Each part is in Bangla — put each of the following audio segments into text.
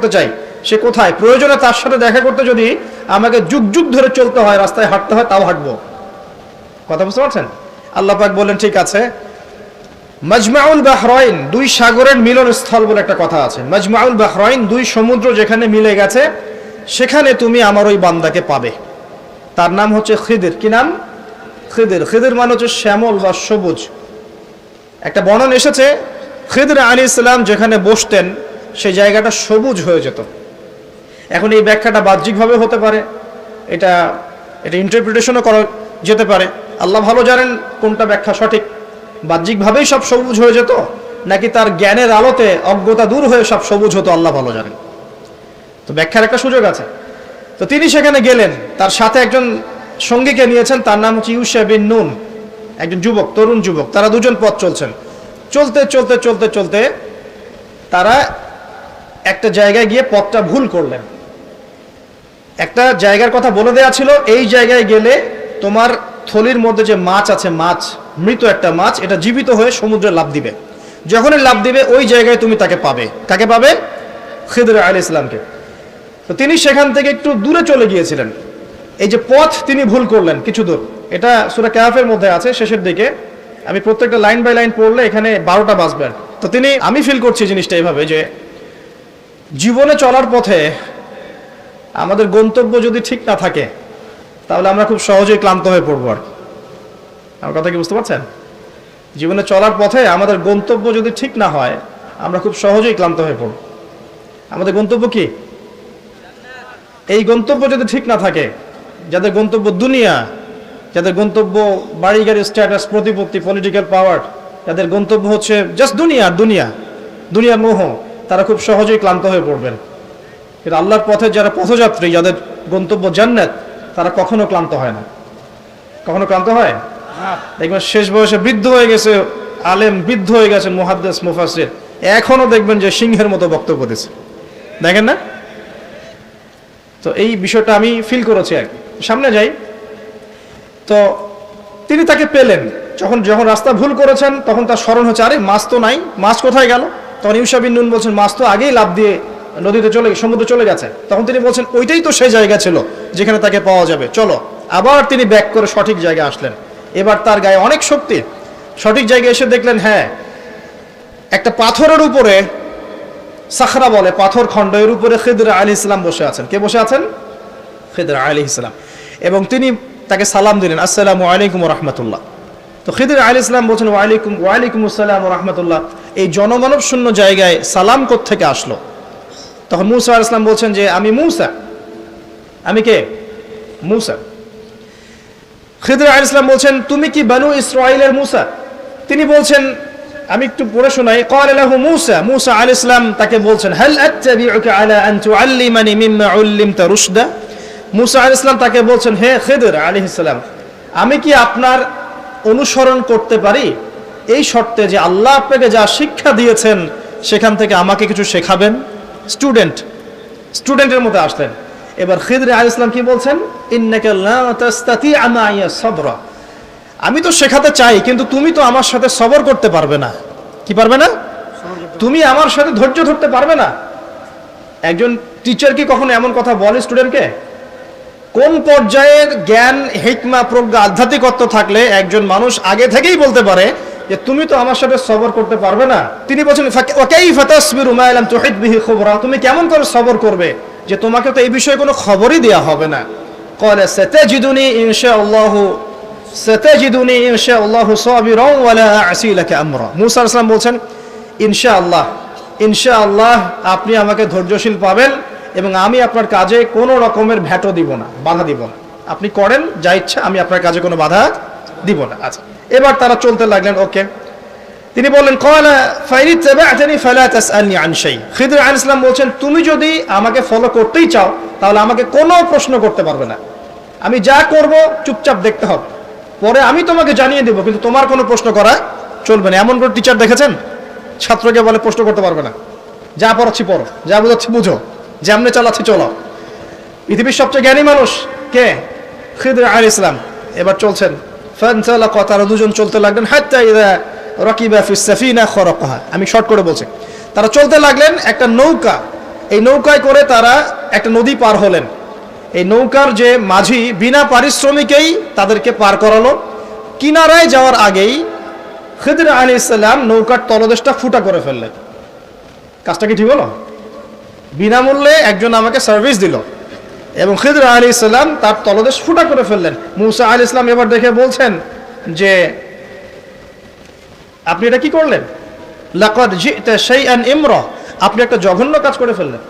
করতে চাই, সে কোথায়, প্রয়োজনে তার সাথে দেখা করতে যদি আমাকে যুগ যুগ ধরে চলতে হয়, রাস্তায় হাঁটতে হয়, তাও হাঁটবো। কথা বুঝতে পারছেন? আল্লাহ পাক বললেন ঠিক আছে। মাজমাউল বাহরাইন, দুই সাগরের মিলন স্থল বলে একটা কথা আছে। মাজমাউল বাহরাইন, দুই সমুদ্র যেখানে মিলে গেছে সেখানে তুমি আমার ওই বান্দাকে পাবে। তার নাম হচ্ছে খিদির। কি নাম? খিদির। খিদির মানে হচ্ছে শ্যামল বা সবুজ। একটা বর্ণন এসেছে খিদির আলাইহিস সালাম যেখানে বসতেন সেই জায়গাটা সবুজ হয়ে যেত। এখন এই ব্যাখ্যাটা বাহ্যিকভাবে হতে পারে, এটা ইন্টারপ্রিটেশনও করা যেতে পারে। আল্লাহ ভালো জানেন কোনটা ব্যাখ্যা সঠিক। বাহ্যিকভাবেই সব সবুজ হয়ে যেত, নাকি তার জ্ঞানের আলোতে অজ্ঞতা দূর হয়ে সব সবুজ হতো, আল্লাহ ভালো জানেন। তো ব্যাখ্যার একটা সুযোগ আছে। তো তিনি সেখানে গেলেন, তার সাথে একজন সঙ্গীকে নিয়েছেন, তার নাম হচ্ছে ইউশা বিন নুন, একজন যুবক, তরুণ যুবক। তারা দুজন পথ চলছেন। চলতে চলতে চলতে চলতে তারা একটা জায়গায় গিয়ে পথটা ভুল করলেন। একটা জায়গার কথা বলে দেয়া ছিল, এই জায়গায় গেলে তোমার থলির মধ্যে যে মাছ আছে, মাছ, মৃত একটা মাছ, এটা জীবিত হয়ে সমুদ্রে লাফ দিবে। যখনই লাফ দিবে ওই জায়গায় তুমি তাকে পাবে। কাকে পাবে? খিদির আলাইহিস সালামকে। তো তিনি সেখান থেকে একটু দূরে চলে গিয়েছিলেন। এই যে পথ তিনি ভুল করলেন কিছু দূর, এটা সূরা কাহফের মধ্যে আছে শেষের দিকে। আমি প্রত্যেকটা লাইন বাই লাইন পড়লে এখানে 12টা বাজবে। তো আমি ফিল করছি জিনিসটা এইভাবে যে জীবনে চলার পথে আমাদের গন্তব্য যদি ঠিক না থাকে তাহলে আমরা খুব সহজেই ক্লান্ত হয়ে পড়বো। আর আমার কথা কি বুঝতে পারছেন? জীবনে চলার পথে আমাদের গন্তব্য যদি ঠিক না হয় আমরা খুব সহজেই ক্লান্ত হয়ে পড়ব। আমাদের গন্তব্য কি? এই গন্তব্য যদি ঠিক না থাকে, যাদের গন্তব্য দুনিয়া, যাদের গন্তব্য বাড়ি গাড়ি, স্ট্যাটাস, প্রতিপত্তি, পলিটিক্যাল পাওয়ার, যাদের গন্তব্য হচ্ছে জাস্ট দুনিয়ার মোহ, তারা খুব সহজেই ক্লান্ত হয়ে পড়বেন। কিন্তু আল্লাহর পথে যারা পথযাত্রী, যাদের গন্তব্য জান্নাত, তারা কখনো ক্লান্ত হয় না। কখনো ক্লান্ত হয়? দেখবেন শেষ বয়সে বৃদ্ধ হয়ে গেছে আলেম, বৃদ্ধ হয়ে গেছেন মুহাদ্দিস, মুফাসসির, এখনো দেখবেন যে সিংহের মতো বক্তব্য দিচ্ছে, দেখেন না? তো এই বিষয়টা আমি ফিল করেছি। আর সামনে যাই, তো তিনি তাকে পেলেন। যখন রাস্তা ভুল করেছেন তখন তার স্মরণ হচ্ছে, আরে মাছ তো নাই, মাছ কোথায় গেল? তখন ইউশা বিন নুন বলছেন, মাছ তো আগেই লাফ দিয়ে নদীতে সমুদ্রে চলে গেছে। তখন তিনি বলছেন, ওইটাই তো সেই জায়গা ছিল যেখানে তাকে পাওয়া যাবে, চলো। আবার তিনি ব্যাক করে সঠিক জায়গায় আসলেন। এবার তার গায়ে অনেক শক্তি। সঠিক জায়গায় এসে দেখলেন, হ্যাঁ, একটা পাথরের উপরে, সাখরা বলে, পাথর খণ্ড, এর উপরে খিদির আলাইহিস সালাম বসে আছেন। কে বসে আছেন? খিদির আলাইহিস সালাম। এবং তিনি তাকে সালাম দিলেন, আসসালামু আলাইকুম ওয়া রাহমাতুল্লাহ। তো খিদির আলাইহিস সালাম বলছেন, ওয়ালাইকুম আসসালাম ওয়া রাহমাতুল্লাহ। এই জনমানব শূন্য জায়গায় সালাম কোত্থেকে আসলো? তখন মূসা আলাইহিস সালাম বলছেন যে, আমি মূসা। আমি কে? মূসা। খিদির আলাইহিস সালাম বলছেন, তুমি কি বনু ইসরাঈলের মূসা? তিনি বলছেন, আমি একটু পড়ে শোনাই। ক্বালা লাহু মূসা, মূসা আলাইহিস সালাম তাকে বলছেন, হাল আত্তাবিউকা আলা আন তুআল্লিমানি মিম্মা উল্লিমতা রুশদা। মূসা আলাইহিস সালাম তাকে বলছেন, হে খিদির আলাইহিস সালাম, আমি কি আপনার অনুসরণ করতে পারি এই শর্তে যে আল্লাহ আপনাকে যা শিক্ষা দিয়েছেন সেখান থেকে আমাকে কিছু শেখাবেন? স্টুডেন্টের মতো আসলেন। এবার খিদির আলাইহিস সালাম কি বলছেন? ইন্নাকা লা তাস্তাতিআ মাইয়া সাবরা। আমি তো শেখাতে চাই, কিন্তু তুমি তো আমার সাথে সবর করতে পারবে না। কি পারবে না? তুমি আমার সাথে ধৈর্য ধরতে পারবে না। একজন টিচার কি কখনো এমন কথা বলে স্টুডেন্টকে? কোন পর্যায়ের জ্ঞান, হিকমা, প্রজ্ঞা, আধ্যাত্মিকত্ব থাকলে একজন মানুষ আগে থেকেই বলতে পারে যে তুমি তো আমার সাথে সবর করতে পারবে না? তিনি বলছেন, ওয়া কাইফা তাসবিরু মা লাম তুহিত বিহি খুবরা। তুমি কেমন করে সবর করবে যে তোমাকে তো এই বিষয়ে কোনো খবরই দেয়া হবে না? ক্বালা সাতাজিদুনি ইনশাআল্লাহু সাবিরান ওয়া লা আ'সি লাকা আমরা। মূসা আলাইহিস সালাম বলছেন, ইনশাআল্লাহ আপনি আমাকে ধৈর্যশীল পাবেন এবং আমি আপনার কাজে কোনো রকমের ভ্যাটো দিব না, বাধা দিব না। আপনি করেন যা ইচ্ছা, আমি আপনার কাজে কোনো বাধা দিব না। আচ্ছা, এবার তারা চলতে লাগলেন। ওকে, তিনি বললেন, ক্বালা ফাইন ইত্তাবা'তানি ফালা তাসআলনি আন শাই। খিদির আলাইহিস সালাম বলছেন, তুমি যদি আমাকে ফলো করতেই চাও তাহলে আমাকে কোনো প্রশ্ন করতে পারবে না। আমি যা করব চুপচাপ দেখতে হবে, পরে আমি তোমাকে জানিয়ে দেব, কিন্তু তোমার কোনো প্রশ্ন করা চলবে না। এমন করে টিচার দেখেছেন ছাত্রকে বলে প্রশ্ন করতে পারবে না, যা পড়াচ্ছি পড়ো, যা বোঝাচ্ছি বুঝো, যেমনে চালাচ্ছি চলো। পৃথিবীর সবচেয়ে জ্ঞানী মানুষ কে? খিদির আলাইহিস সালাম। এবার চলছেন, ফানতালাকা, তারা দুজন চলতে লাগলেন, হাত্তা ইযা রাকিবা ফিস সাফিনা খরাকাহা। আমি শর্ট করে বলছি, তারা চলতে লাগলেন, একটা নৌকা এই নৌকায় করে তারা একটা নদী পার হলেন। এই নৌকার যে মাঝি বিনা পারিশ্রমিকেই তাদেরকে পার করালো। কিনারায় যাওয়ার আগেই খিদর আলাইহিস সালাম নৌকার তলদেশটা ফুটা করে ফেললেন। কাজটা কি ঠিক হলো? বিনামূল্যে একজন আমাকে সার্ভিস দিল এবং খিদর আলাইহিস সালাম তার তলদেশ ফুটা করে ফেললেন। মুসা আলাইহিস সালাম এবার দেখে বলছেন যে আপনি এটা কি করলেন? লাকাদ জি'তা শাইআন ইমরা, আপনি একটা জঘন্য কাজ করে ফেললেন।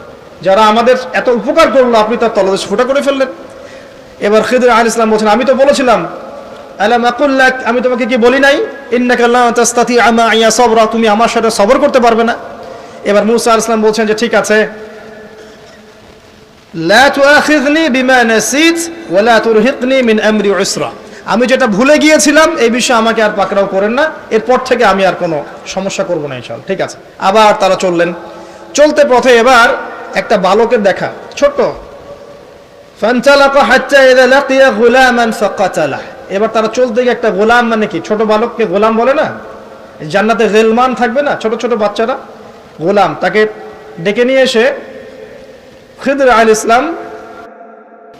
যারা আমাদের এত উপকার করলো আপনি তার তলদেশ ফুটা করে ফেললেন। এবার খিদর আলাইহিস সালাম বলছেন আমি তো বলেছিলাম, আলাম আকুল লাক, আমি তোমাকে কি বলি নাই, ইন্নাকা লা তাস্তাতি'উ মা'ইয়া সাবরা, তুমি আমার সাথে সবর করতে পারবে না। এবার মুসা আলাইহিস সালাম বলছেন যে ঠিক আছে, লা তুআখিযনি বিমা নাসিত ওয়া লা তুরহিকনি মিন আমরি উসরা, আমি যেটা ভুলে গিয়েছিলাম এই বিষয়ে আমাকে আর পাকড়াও করেন না, এরপর থেকে আমি আর কোনো সমস্যা করব না ইনশাআল্লাহ। ঠিক আছে। আবার তারা চললেন। চলতে পথে এবার একটা বালকের দেখা, ছোট। ফানতালাকা হাত্তা ইযা লাকিয়া গুলামান ফাকাতালা, এবার তারা চলতে গিয়ে একটা গোলাম, মানে কি ছোট বালককে গোলাম বলে না, জান্নাতে গিলমান থাকবে না ছোট ছোট বাচ্চারা, গোলাম, তাকে ডেকে নিয়ে এসে খিদর আলাইহিস সালাম,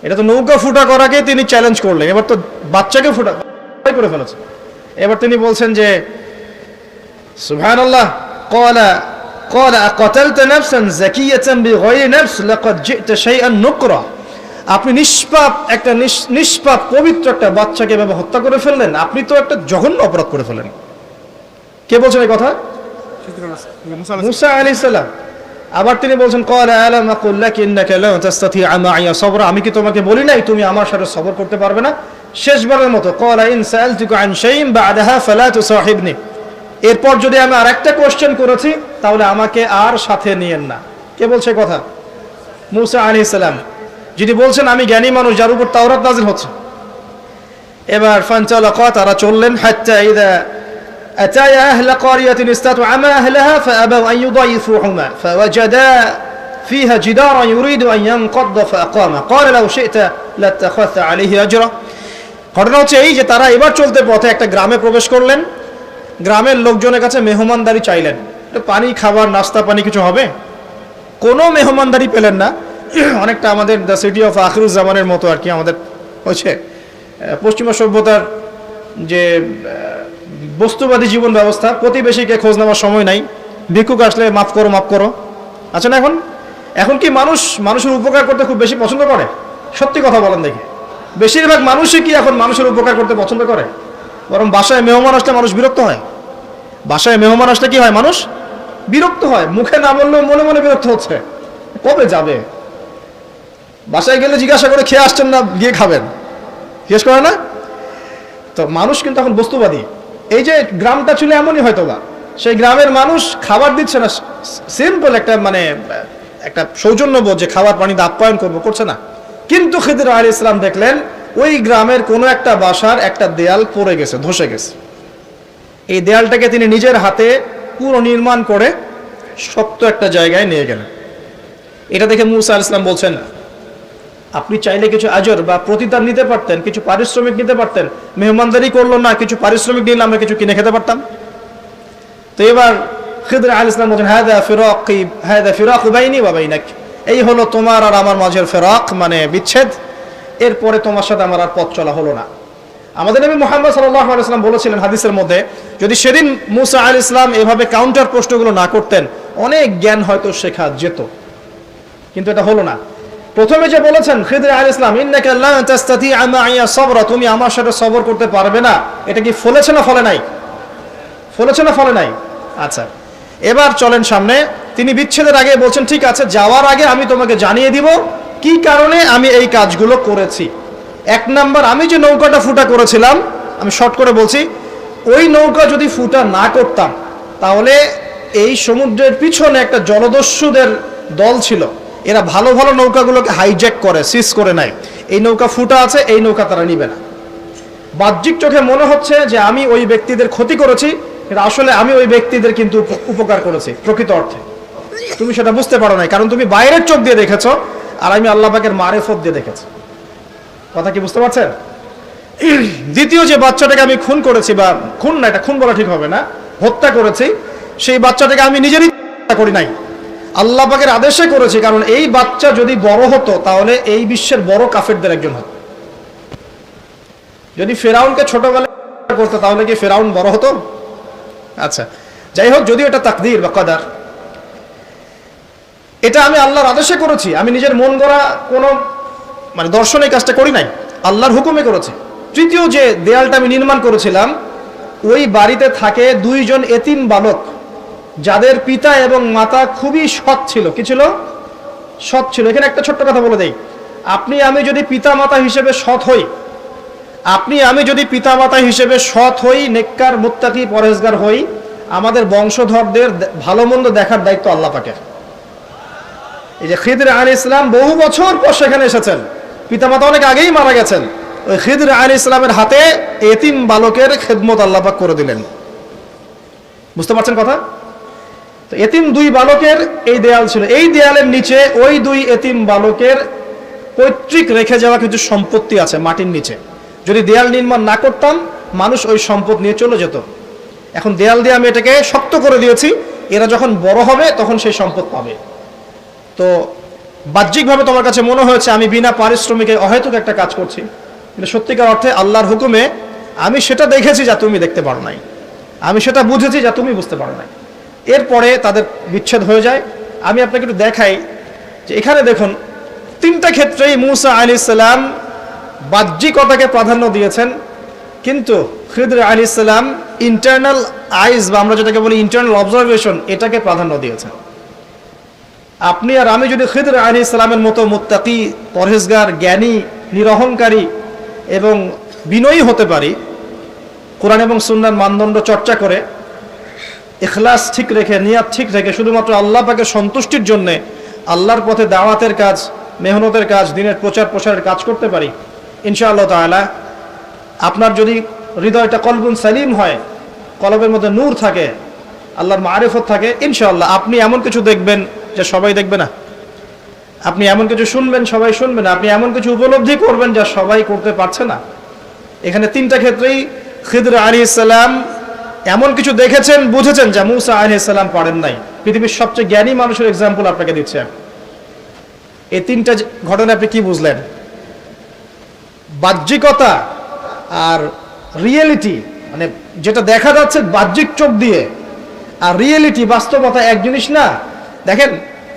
এটা তো নৌকা ফুটা করাকে তিনি চ্যালেঞ্জ করলেন, এবার তো বাচ্চাকে ফুটা করে ফেলেছে। এবার তিনি বলছেন যে সুবহানাল্লাহ, ক্বালা ক্বালা আকাতালতা নাফসান যাকিয়াতান বিগাইরি নাফস লাকাদ জি'তা শাইআন নুকরা, আপনি নিষ্পাপ একটা নিষ্পাপ পবিত্র একটা বাচ্চাকে এভাবে হত্যা করে ফেললেন, আপনি তো একটা জঘন্য অপরাধ করে ফেললেন। কে বলছেন এই কথা? মুসা আলাইহিস সালাম। আবার তিনি বলছেন ক্বালা আলাম আকুল লাক ইন্নাকা লা তাস্তাতি'উ মা'ইয়া সাবরা, আমি কি তোমাকে বলি নাই তুমি আমার সাথে সবর করতে পারবে না। শেষবারের মতো ক্বালা ইন সাআলতুকা আন শাইইন বা'দাহা ফালা তুসাহিবনি, এরপর যদি আমি আরেকটা কোশ্চেন করেছি তাহলে আমাকে আর সাথে নিয়েন না। কে বলছে কথা? মুসা আলাইহিস সালাম। যদি বলছেন আমি জ্ঞানী মানুষ যার উপর তাওরাত নাযিল হচ্ছে। এবার ফানতালাকা, তারা চললেন, হাত্তা ইযা আতায়া আহলা ক্বারিয়াতিন ইসতাতআমা আহলাহা ফাআবাউ আন ইউদাইফুহুমা ফাওয়াজাদা ফিহা জিদারান ইউরিদু আন ইয়ানকাদ্দা ফাআকামা ক্বালা লাউ শি'তা লাত্তাখাযতা আলাইহি আজরা। ঘটনা হচ্ছে এই যে তারা এবার চলতে পথে একটা গ্রামে প্রবেশ করলেন। গ্রামের লোকজনের কাছে মেহমানদারি চাইলেন, পানি খাবার নাস্তা পানি কিছু হবে। কোনো মেহমানদারি পেলেন না। অনেকটা আমাদের দ্য সিটি অফ আখিরুজ্জামানের মতো আর কি, আমাদের হচ্ছে পশ্চিমা সভ্যতার যে বস্তুবাদী জীবন ব্যবস্থা, প্রতিবেশীকে খোঁজ নেওয়ার সময় নাই, ভিক্ষুক আসলে মাফ করো মাফ করো, আছে না। এখন কি মানুষের উপকার করতে খুব বেশি পছন্দ করে? সত্যি কথা বলেন দেখি, বেশিরভাগ মানুষই কি এখন মানুষের উপকার করতে পছন্দ করে? বরং বাসায় মেহমান আসলে মানুষ বিরক্ত হয়। বাসায় মেহমান আসলে কি হয়? মানুষ বিরক্ত হয়, মুখে না বললেও মনে মনে বিরক্ত হচ্ছে, কবে যাবে। বাসায় গেলে জিজ্ঞাসা করে খেয়ে আসছেন না, গিয়ে খাবেন, জিজ্ঞেস করে না তো। মানুষ কিন্তু এখন বস্তুবাদী। এই যে গ্রামটা ছিল এমনই হয়তো বা, সেই গ্রামের মানুষ খাবার দিচ্ছে না, সিম্পল একটা মানে একটা সৌজন্যবোধ যে খাবার পানিতে আপ্যায়ন করবো, করছে না। কিন্তু খিদর আলাইহিস সালাম দেখলেন ওই গ্রামের কোনো একটা বাসার একটা দেয়াল পড়ে গেছে, ধসে গেছে। এই দেয়ালটাকে তিনি নিজের হাতে পুরো নির্মাণ করে শক্ত একটা জায়গায় নিয়ে গেলেন। এটা দেখে মুসা আলাইহিস সালাম বলছেন আপনি চাইলে কিছু আজর বা প্রতিদান নিতে পারতেন, কিছু পারিশ্রমিক নিতে পারতেন। মেহমানদারি করলো না, কিছু পারিশ্রমিক দিলে আমরা কিছু কিনে খেতে পারতাম। তো এবার খিদর আলাইহিস সালাম বলেন হাদা ফিরাকু বাইনি ওয়া বাইনাক, এই হলো তোমার আর আমার মাঝের ফিরাক, মানে বিচ্ছেদ। এরপরে তোমার সাথে আমার আর পথ চলা হলো না। আমাদের নবী মুহাম্মদ সাল্লাল্লাহু আলাইহি ওয়াসাল্লাম বলেছিলেন হাদিসের মধ্যে, যদি সেদিন মুসা আলাইহিস সালাম এভাবে কাউন্টার প্রশ্নগুলো না করতেন অনেক জ্ঞান হয়তো শেখা যেত, কিন্তু এটা হলো না। প্রথমে যে বলেছেন খিদর আলাইহিস সালাম ইন্নাকা লা তাস্তাতি'উ মা'ইয়া সাবরা, তুমি আমার সাথে সবর করতে পারবে না, এটা কি ফলেছে না ফলে নাই? ফলেছে না ফলে নাই? আচ্ছা, এবার চলেন সামনে। তিনি বিচ্ছেদের আগে বলছেন ঠিক আছে, যাওয়ার আগে আমি তোমাকে জানিয়ে দিব কি কারণে আমি এই কাজগুলো করেছি। এক নাম্বার, আমি যে নৌকাটা ফুটা করেছিলাম, আমি শর্ট করে বলছি, ওই নৌকা যদি ফুটা না করতাম তাহলে এই সমুদ্রের পিছনে একটা জলদস্যুদের দল ছিল, এরা ভালো ভালো নৌকাগুলোকে হাইজ্যাক করে, সিজ করে নেয়। এই নৌকা ফুটা আছে, এই নৌকা তারা নিবে না। বাহ্যিক চোখে মনে হচ্ছে যে আমি ওই ব্যক্তিদের ক্ষতি করেছি, কিন্তু আসলে আমি ওই ব্যক্তিদের কিন্তু উপকার করেছি প্রকৃত অর্থে। তুমি সেটা বুঝতে পারো নাই, কারণ তুমি বাইরের চোখ দিয়ে দেখেছো, আর আমি আল্লাহ পাকের মারেফত দিয়ে দেখেছি। কথা কি বুঝতে পারছেন? দ্বিতীয় যে বাচ্চাটাকে আমি খুন করেছি, বা খুন না, এটা খুন বলা ঠিক হবে না, হত্যা করেছি, সেই বাচ্চাটাকে আমি নিজেরই হত্যা করি নাই, আল্লাহ পাকের আদেশে করেছি, কারণ এই বাচ্চা যদি বড় হতো তাহলে এই বিশ্বের বড় কাফেরদের একজন হতো। যদি ফেরাউনকে ছোটবেলায় করতো তাহলে কি ফেরাউন বড় হতো? আচ্ছা, যাই হোক, যদিও এটা তাকদীর বা কদর, এটা আমি আল্লাহর আদেশে করেছি। আমি নিজের মন গড়া কোনো দর্শনে কাজটা করি নাই, আল্লাহর হুকুমে করেছি। তৃতীয় যে দেয়ালটা আমি নির্মাণ করেছিলাম, ওই বাড়িতে থাকে 2 জন এতিম বালক, যাদের পিতা এবং মাতা খুবই সৎ ছিল। কি ছিল? সৎ ছিল। এখানে একটা ছোট্ট কথা বলে দেই, আপনি আমি যদি পিতা মাতা হিসেবে সৎ হই, নেককার মুত্তাকি পরহেজগার হই, আমাদের বংশধরদের ভালো মন্দ দেখার দায়িত্ব আল্লাহ পাকের। এই যে খিদর আলাইহিস সালাম বহু বছর পর সেখানে এসেছেন, পিতামাতা অনেক আগেই মারা গেছেন, ওই খিদর আলাইহিস সালামের হাতে এতিম বালকের খেদমত আল্লাহ পাক করে দিলেন। বুঝতে পারছেন কথা? তো এতিম 2 বালকের এই দেয়াল ছিল, এই দেয়ালের নিচে ওই 2 এতিম বালকের পৈতৃক রেখে যাওয়া কিছু সম্পত্তি আছে মাটির নিচে। যদি দেয়াল নির্মাণ না করতাম, মানুষ ওই সম্পদ নিয়ে চলে যেত। এখন দেয়াল দিয়ে আমি এটাকে শক্ত করে দিয়েছি, এরা যখন বড় হবে তখন সেই সম্পদ পাবে। তো বাহ্যিকভাবে তোমার কাছে মনে হয়েছে আমি বিনা পারিশ্রমিকে অহেতুক একটা কাজ করছি, কিন্তু সত্যিকার অর্থে আল্লাহর হুকুমে আমি সেটা দেখেছি যা তুমি দেখতে পারো নাই, আমি সেটা বুঝেছি যা তুমি বুঝতে পারো নাই। এরপরে তাদের বিচ্ছেদ হয়ে যায়। আমি আপনাকে একটু দেখাই যে এখানে দেখুন, 3টা ক্ষেত্রেই মূসা আলাইহিস সালাম বাহ্যিকতাকে প্রাধান্য দিয়েছেন, কিন্তু খিদর আলাইহিস সালাম ইন্টারনাল আইজ বা আমরা যেটাকে বলি ইন্টারনাল অবজারভেশন, এটাকে প্রাধান্য দিয়েছেন। আপনি আর আমি যদি খিদর আলাইহিস সালামের মতো মুত্তাকি, পরহেজগার, জ্ঞানী, নিরহংকারী এবং বিনয়ী হতে পারি, কোরআন এবং সুন্নাহর মানদণ্ড চর্চা করে, ইখলাস ঠিক রেখে, নিয়াত ঠিক রেখে, শুধুমাত্র আল্লাহ পাকের সন্তুষ্টির জন্য আল্লাহর পথে দাওয়াতের কাজ, মেহনতের কাজ, দিনের প্রচার প্রসারের কাজ করতে পারি, ইনশাআল্লাহ তাআলা আপনার যদি হৃদয়টা কলবুন সালিম হয়, কলবের মধ্যে নূর থাকে, আল্লাহর মারিফত থাকে, ইনশাআল্লাহ আপনি এমন কিছু দেখবেন যে সবাই দেখবে না, আপনি এমন কিছু শুনবেন সবাই শুনবে না, আপনি এমন কিছু উপলব্ধি করবেন যা সবাই করতে পারছে না। এখানে 3টা ক্ষেত্রেই খিদর আলাইহিস সালাম এমন কিছু দেখেছেন, বুঝেছেন যা মূসা আলাইহিস সালাম পারেন নাই। পৃথিবীর সবচেয়ে জ্ঞানী মানুষের এক্সাম্পল আপনাকে দিচ্ছে। এই 3টা ঘটনা আপনি কি বুঝলেন? বাহ্যিকতা আর রিয়েলিটি, যেটা দেখা যাচ্ছে বাহ্যিক চোখ দিয়ে, আর রিয়েলিটি, বাস্তবতা এক জিনিস না। দেখেন,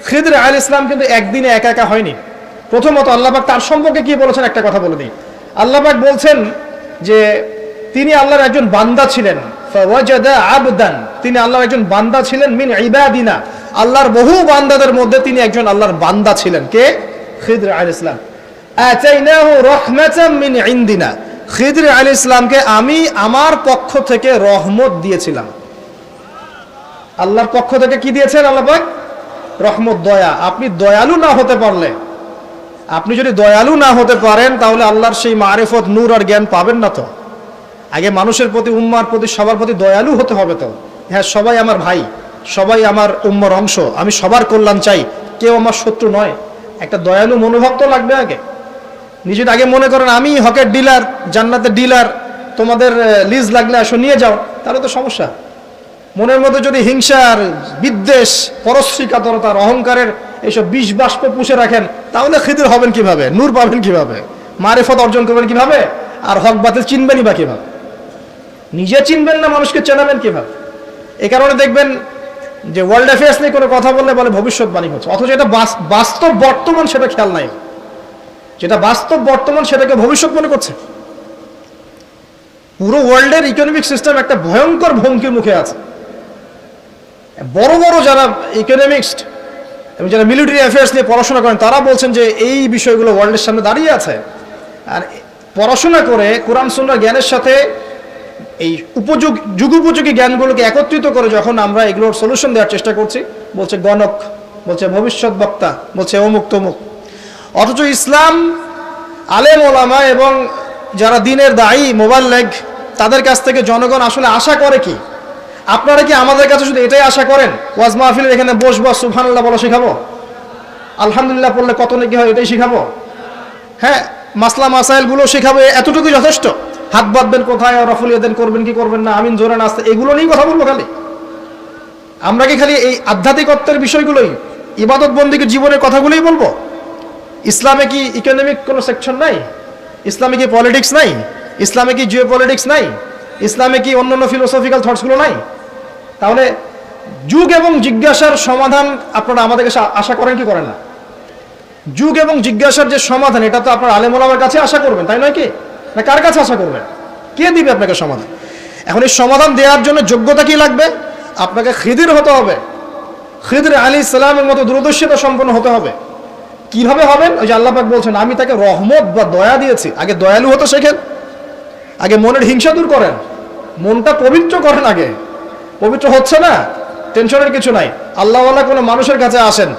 খিদর আলাইহিস সালাম কিন্তু একদিনে একা একা হয়নি। প্রথমত আল্লাহ পাক তার সম্পর্কে কি বলেছেন একটা কথা বলে দিই। আল্লাহ পাক বলছেন যে তিনি আল্লাহর একজন বান্দা ছিলেন, ফাওয়াজাদা আবদান, তিনি আল্লাহর একজন বান্দা ছিলেন, মিন ইবাদিনা, আল্লাহর বহু বান্দাদের মধ্যে তিনি একজন আল্লাহর বান্দা ছিলেন। কে? খিদর আলাইহিস সালাম। আতাইনাহু রাহমাতাম মিন ইনদিনা, খিদর আলাইহিস সালামকে আমি আমার পক্ষ থেকে রহমত দিয়েছিলাম। আল্লাহর পক্ষ থেকে কি দিয়েছেন আল্লাহ পাক? রহমত, দয়া। আপনি দয়ালু না হতে পারলে, আপনি যদি দয়ালু না হতে পারেন, তাহলে আল্লাহর সেই মারিফত, নূর আর জ্ঞান পাবেন না। তো আগে মানুষের প্রতি, উম্মার প্রতি, সবার প্রতি দয়ালু হতে হবে। তো হ্যাঁ, সবাই আমার ভাই, সবাই আমার উম্মার অংশ, আমি সবার কল্যাণ চাই, কেউ আমার শত্রু নয়। একটা দয়ালু মনোভাব তো লাগবে আগে। নিজের আগে মনে করেন আমি হকের ডিলার, জান্নাতের ডিলার, তোমাদের লিজ লাগলে আসো নিয়ে যাও, তাহলে তো সমস্যা। মনের মধ্যে যদি হিংসা আর বিদ্বেষ, পরশ্রীকাতরতার, অহংকারের এইসব বিষ বাষ্প পুষে রাখেন, তাহলে খিদর হবেন কিভাবে? নূর পাবেন কিভাবে? মারিফত অর্জন করবেন কিভাবে? আর হক বাতিল চিনবেনই বা কিভাবে? নিজে চিনবেন না, মানুষকে চেনাবেন কিভাবে? এই কারণে দেখবেন যে ওয়ার্ল্ড অ্যাফেয়ার্স নিয়ে কোনো কথা বললে বলে ভবিষ্যৎবাণী হচ্ছে, অথচ এটা বাস্তব বর্তমান, সেটা খেয়াল নাই। যেটা বাস্তব বর্তমান সেটাকে ভবিষ্যৎ মনে করছে। পুরো ওয়ার্ল্ডের ইকোনমিক সিস্টেম একটা ভয়ঙ্কর হুমকির মুখে আছে। বড় বড় যারা ইকোনমিক্সট এবং যারা মিলিটারি অ্যাফেয়ার্স নিয়ে পড়াশোনা করেন, তারা বলছেন যে এই বিষয়গুলো ওয়ার্ল্ডের সামনে দাঁড়িয়ে আছে। আর পড়াশোনা করে কোরআন সুন্নাহর জ্ঞানের সাথে এই যুগোপযোগী জ্ঞানগুলোকে একত্রিত করে যখন আমরা এগুলোর সলিউশন দেওয়ার চেষ্টা করছি, বলছে গণক, বলছে ভবিষ্যৎ বক্তা, বলছে অমুক তমুক। অথচ ইসলাম, আলেম ওলামা এবং যারা দ্বীনের দায়ী, মোবাল্লেগ, তাদের কাছ থেকে জনগণ আসলে আশা করে কি? আপনারা কি আমাদের কাছে শুধু এটাই আশা করেন ওয়াজ মাহফিলের এখানে বসবো, সুবহানাল্লাহ বলা শেখাবো, আলহামদুলিল্লাহ পড়লে কত নাকি হয় এটাই শেখাবো, হ্যাঁ মাসলা মাসাইলগুলো শেখাবো, এতটুকুই যথেষ্ট? হাত বাঁধবেন কোথায়, রফুল ইয়াদান করবেন কি করবেন না, আমিন জোরে নাচতে, এগুলো নিয়েই কথা বলবো খালি? আমরা কি খালি এই আধ্যাত্মিকত্বের বিষয়গুলোই, ইবাদত বন্দিকে জীবনের কথাগুলোই বলবো? ইসলামে কি ইকোনমিক কোনো সেকশন নাই? ইসলামে কি পলিটিক্স নাই? ইসলামে কি জিও পলিটিক্স নাই? ইসলামে কি অন্যান্য ফিলোসফিক্যাল থটসগুলো নাই? তাহলে যুগ এবং জিজ্ঞাসার সমাধান আপনারা আমাদের কাছে আশা করেন কি করেন না? যুগ এবং জিজ্ঞাসার যে সমাধান, এটা তো আপনার আলেম ওলামার কাছে আশা করবেন, তাই নয় কি? না কার কাছে আশা করবেন? কে দিবে আপনাকে সমাধান? এখন এই সমাধান দেওয়ার জন্য যোগ্যতা কি লাগবে? আপনাকে খিদির হতে হবে, খিদির আলাইহিস সালামের মতো দূরদর্শিতা সম্পন্ন হতে হবে। কিভাবে হবেন? ওই যে আল্লাহ পাক বলছেন, আমি তাকে রহমত বা দয়া দিয়েছি। আগে দয়ালু হতে শেখেন, আগে মনের হিংসা দূর করেন, মনটা পবিত্র করেন। আগে পবিত্র হচ্ছে না, টেনশনের কিছু নাই। আল্লাহওয়ালা কোনো মানুষের কাছে আসেন,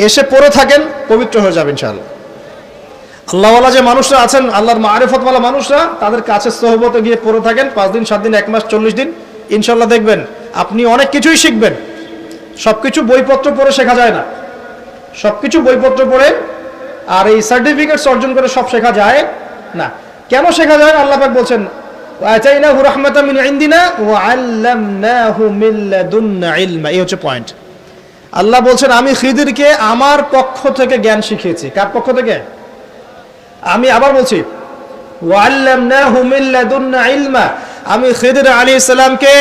এসে পড়ে থাকেন, পবিত্র হয়ে যাবেন ইনশাআল্লাহ। আল্লাহওয়ালা যে মানুষরা আছেন, আল্লাহর মারিফতওয়ালা মানুষরা, তাদের কাছে সোহবতে গিয়ে পড়ে থাকেন 5 দিন 7 দিন 1 মাস 40 দিন, ইনশাআল্লাহ দেখবেন আপনি অনেক কিছুই শিখবেন। সবকিছু বইপত্র পড়ে শেখা যায় না, সবকিছু বইপত্র পড়ে আর এই সার্টিফিকেটস অর্জন করে সব শেখা যায় না। কেন শেখা যায়? আল্লাহ পাক বলছেন, আতাইনাহু রাহমাতাম মিন ইনদিনা ওয়া আল্লামনাহু মিন লাদুন্না ইলমা। এই হচ্ছে পয়েন্ট। আল্লাহ বলছেন, আমি খিদিরকে আমার পক্ষ থেকে জ্ঞান শিখিয়েছি। কার পক্ষ থেকে? আমি আবার বলছি, ওয়া আল্লামনাহু মিন লাদুন্না ইলমা। আমি খিদির আলাইহিস সালামকে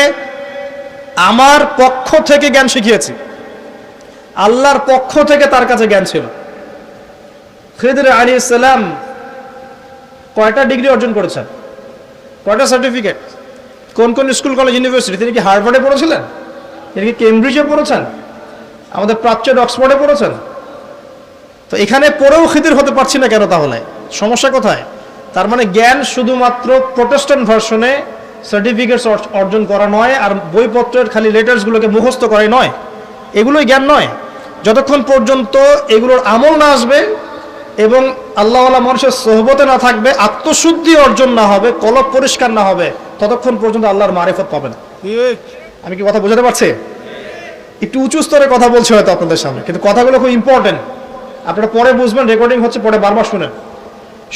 আমার পক্ষ থেকে জ্ঞান শিখিয়েছি। আল্লাহর পক্ষ থেকে তার কাছে জ্ঞান ছিল। খিদির আলাইহিস সালাম কয়টা ডিগ্রি অর্জন করেছেন? কয়টা সার্টিফিকেট? কোন কোন স্কুল কলেজ ইউনিভার্সিটি? তিনি কি হার্ভার্ডে পড়েছিলেন? তিনি কি কেমব্রিজে পড়েছেন? আমাদের প্রাচ্যের অক্সফোর্ডে পড়েছেন? তো এখানে পড়েও খিদির হতে পারছি না কেন? তাহলে সমস্যা কোথায়? তার মানে জ্ঞান শুধুমাত্র প্রোটেস্ট্যান্ট ভার্সনে সার্টিফিকেটস অর্জন করা নয়, আর বইপত্রের খালি লেটার্সগুলোকে মুখস্থ করাই নয়, এগুলোই জ্ঞান নয়। যতক্ষণ পর্যন্ত এগুলোর আমল না আসবে এবং আল্লাহওয়ালা মানুষের সোহবতে না থাকবে, আত্মশুদ্ধি অর্জন না হবে, কলব পরিষ্কার না হবে, ততক্ষণ পর্যন্ত আল্লাহর মারিফত পাবেন। আমি কি কথা বোঝাতে পারছি? একটু উঁচু স্তরে কথা বলছি হয়তো আপনাদের সামনে, কিন্তু কথাগুলো খুব ইম্পর্টেন্ট। আপনারা পরে বুঝবেন, রেকর্ডিং হচ্ছে, পরে বারবার শুনেন।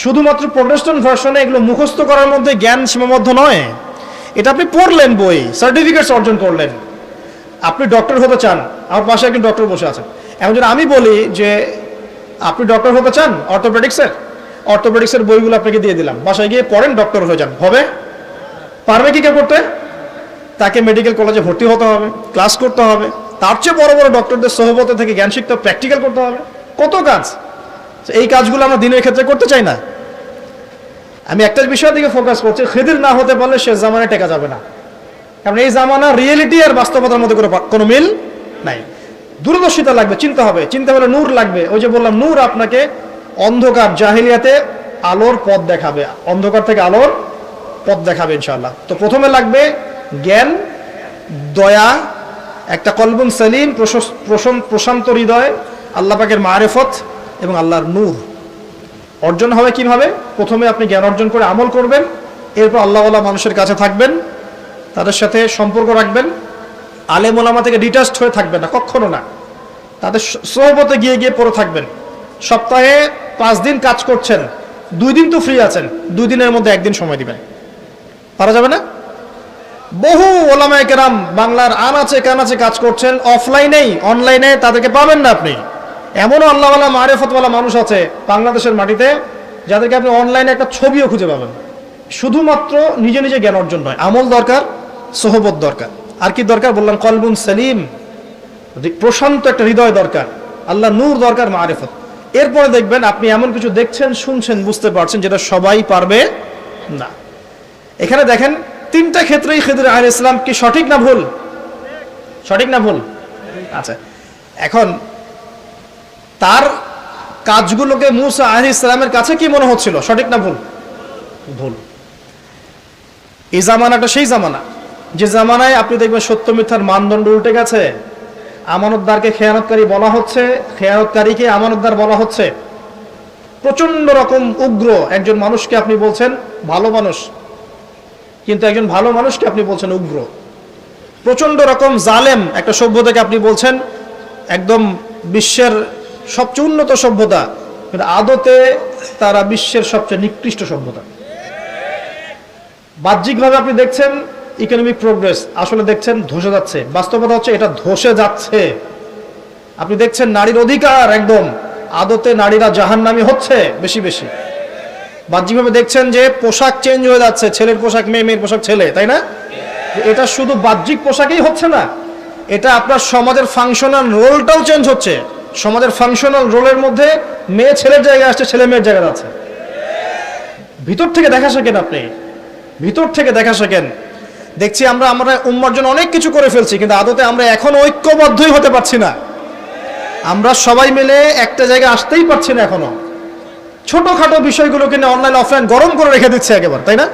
শুধুমাত্র প্রোটেস্ট্যান্ট ভার্সনে এগুলো মুখস্থ করার মধ্যে জ্ঞান সীমাবদ্ধ নয়। এটা আপনি পড়লেন, বই সার্টিফিকেটস অর্জন করলেন। আপনি ডক্টর হতে চান, আমার পাশে একজন ডক্টর বসে আছেন। এমন যদি আমি বলি যে আপনি ডক্টর হতে চান অর্থোপেডিক্সের বইগুলো আপনাকে দিয়ে দিলাম, বাসায় গিয়ে পড়েন, ডক্টর হয়ে যান, হবে? পারবে কি কেউ করতে? তাকে মেডিকেল কলেজে ভর্তি হতে হবে, ক্লাস করতে হবে, তার চেয়ে বড় বড় ডক্টরদের সোহবতে থেকে জ্ঞান শিখতে হবে, প্র্যাকটিক্যাল করতে হবে, কত কাজ। এই কাজগুলো আমরা দিনের ক্ষেত্রে করতে চাই না। আমি একটা বিষয়ের দিকে ফোকাস করছি, খিদির না হতে পারলে সে জামানায় টেকা যাবে না। কারণ এই জামানা রিয়েলিটি আর বাস্তবতার মধ্যে কোনো মিল নাই। দূরদর্শিতা লাগবে, চিন্তা হবে, চিন্তা হলে নূর লাগবে। ওই যে বললাম, নূর আপনাকে অন্ধকার জাহিলিয়াতে আলোর পথ দেখাবে, অন্ধকার থেকে আলোর পথ দেখাবে ইনশাআল্লাহ। তো প্রথমে লাগবে জ্ঞান, দয়া, একটা কলবুন সালিম, প্রশান্ত হৃদয়, আল্লাহ পাকের মারিফত এবং আল্লাহর নূর অর্জন হবে। কিভাবে? প্রথমে আপনি জ্ঞান অর্জন করে আমল করবেন, এরপর আল্লাহওয়ালা মানুষের কাছে থাকবেন, তাদের সাথে সম্পর্ক রাখবেন, আলেম ওলামা থেকে ডিটাচড হয়ে থাকবেন না, কখনো না। তাদের সোহবতে গিয়ে গিয়ে পড়ে থাকবেন। সপ্তাহে 5 দিন কাজ করছেন, 2 দিন তো ফ্রি আছেন, 2 দিনের মধ্যে 1 দিন সময় দিবেন। পারা যাবে না? বহু ওলামায়ে কেরাম বাংলার আনাচে কানাচে কাজ করছেন, অফলাইনেই, অনলাইনে তাদেরকে পাবেন না আপনি। এমনও আল্লাহওয়ালা মারিফতওয়ালা মানুষ আছে বাংলাদেশের মাটিতে, যাদেরকে আপনি অনলাইনে একটা ছবিও খুঁজে পাবেন। শুধুমাত্র নিজে নিজে জ্ঞান অর্জন নয়, আমল দরকার, সোহবত দরকার। আর কি দরকার? বললাম কলবুন সালিম, প্রশান্ত একটা হৃদয় দরকার, আল্লাহ নূর দরকার, মারিফত। এরপরে দেখবেন আপনি এমন কিছু দেখছেন, শুনছেন, বুঝতে পারছেন যেটা সবাই পারবে না। এখানে দেখেন 3টা ক্ষেত্রেই খিদির আলাইহিস সালাম কি সঠিক না ভুল? সঠিক না ভুল? আচ্ছা, এখন তার কাজগুলোকে মূসা আলাইহিস সালামের কাছে কি মনে হচ্ছিল? সঠিক না ভুল? ভুল। এই জামানাটা সেই জামানা যে জামানায় আপনি দেখবেন সত্য মিথ্যার মানদণ্ড উল্টে গেছে। আমানতদারকে খেয়ানতকারী বলা হচ্ছে, খেয়ানতকারীকে আমানতদার বলা হচ্ছে। প্রচন্ড রকম উগ্র একজন মানুষকে আপনি বলছেন ভালো মানুষ, কিন্তু একজন ভালো মানুষকে আপনি বলছেন উগ্র। প্রচন্ড রকম জালেম একটা সভ্যতাকে আপনি বলছেন একদম বিশ্বের সবচেয়ে উন্নত সভ্যতা, কিন্তু আদতে তারা বিশ্বের সবচেয়ে নিকৃষ্ট সভ্যতা। বাহ্যিকভাবে আপনি দেখছেন ইকোনমিক প্রোগ্রেস, আসলে দেখছেন ধসে যাচ্ছে। বাস্তবতা হচ্ছে এটা ধসে যাচ্ছে। আপনি দেখছেন নারীর অধিকার একদম, আদতে নারীরা জাহান্নামী হচ্ছে বেশি বেশি। বাহ্যিকভাবে দেখছেন যে পোশাক চেঞ্জ হয়ে যাচ্ছে, ছেলের পোশাক মেয়ে, মেয়ের পোশাক ছেলে, তাই না? এটা শুধু বাহ্যিক পোশাকেই হচ্ছে না, এটা আপনার সমাজের ফাংশনাল রোলটাও চেঞ্জ হচ্ছে। সমাজের ফাংশনাল রোলের মধ্যে মেয়ে ছেলের জায়গায় আসছে, ছেলে মেয়ের জায়গায় আছে। ভিতর থেকে দেখা শেখেন, আপনি ভিতর থেকে দেখা শেখেন। দেখছি আমরা উম্মার জন্য অনেক কিছু করে ফেলছি, কিন্তু আদতে আমরা এখন ঐক্যবদ্ধই হতে পারছি না। আমরা সবাই মিলে একটা জায়গায় আসতেই পারছি না এখনো। ছোটখাটো বিষয়গুলোকে নিয়ে অনলাইন অফলাইন গরম করে রেখে দিচ্ছে একেবারে, তাই না?